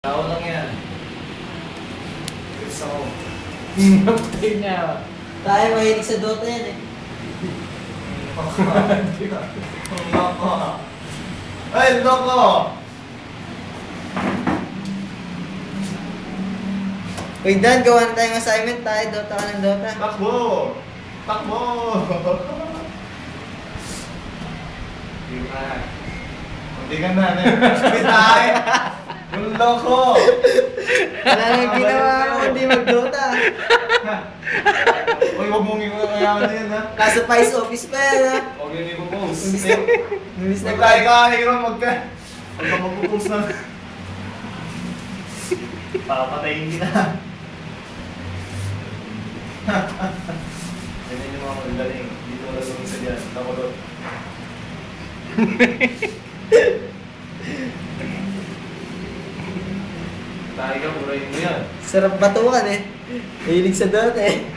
Tao lang yan. Gusto ko. Napatay niya. Tayo mahilig sa Dota yan eh. Loko. Ay, loko! Uy Dan, gawa na tayong assignment tayo. Dota ka ng Dota. Takbo! Takbo! Hindi ka na. Hindi ka na. Bitay! Yung loko! Wala nang ginawa ako kundi mag-Dota. Uy, huwag mong ikayaman na yan, ha? Nasa Vice Office pa yan ha. Huwag yung ipopost. Imbis na Magtayo ka, Aaron, huwag ka. Huwag ka magpo-post na. Papatayin kita. Ganyan yung mga magaling. Dito wala lumang sa dyan. Nakulot. Tayo ka, burahin mo yan. Sarap batukan eh. Mahilig sa Dota eh.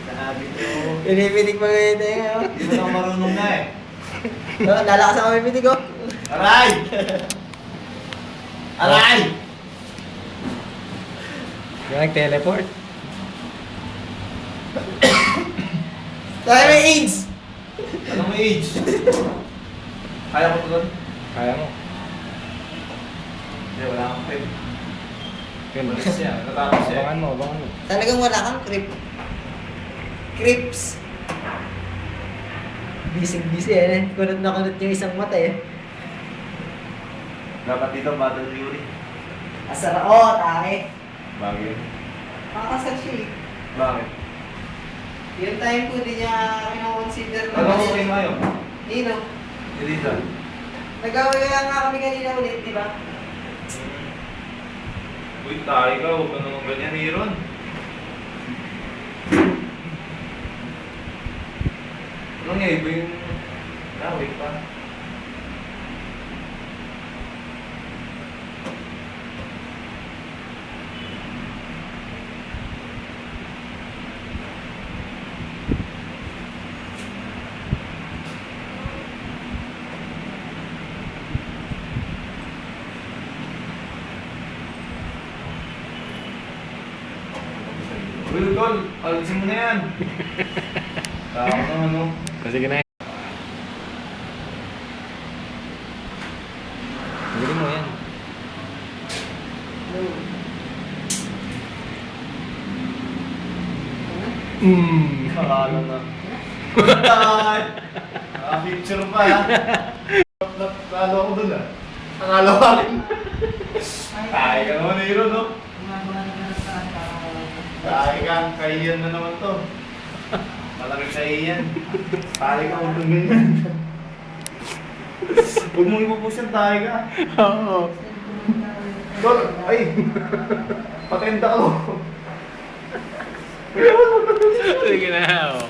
Sabi ko, Pinipinig pa ngayon tayo. di mo lang marunong na eh. Lalakas ako may pinig ko. Aray! Aray! Yung nag-teleport. Tayo may AIDS! Anong age? Kaya ko ito doon? Kaya mo. Hindi, wala akong pep. Yun. Malis siya, natapos siya. Abangan mo, abangan mo. Talagang wala kang Crips. Busy eh. Kunot na kunot yung isang mata eh. Dapat dito, Battle Fury. Asara, oh, tae. Bakit? Makakasal siya eh. Bakit? Yung time ko, di niya kinoconsider na Ano ko kay Mayo? Nino, Elisa. nag-away nga kami kanina ulit, di ba? Uy, tayo ka. Huwag ka naman ganyan, Aaron. Ano nga, iba yung... wait pa. Uy, Tol, alisin mo na yan. Tao na ano. Sige na yan. Galing mo yan. Akala na. Tay! Picture pa ha. Akala ko dun ah. Akala ko rin. Tayo ka naman, Aaron, no? Tayo ka, kahiyan na naman to. Malaking kahiyan. Tayo ka, huwag kang ganyan. Huwag mong ipupus yan, tayo ka. Oo. Tol, ay! Patenda ko. Sige na.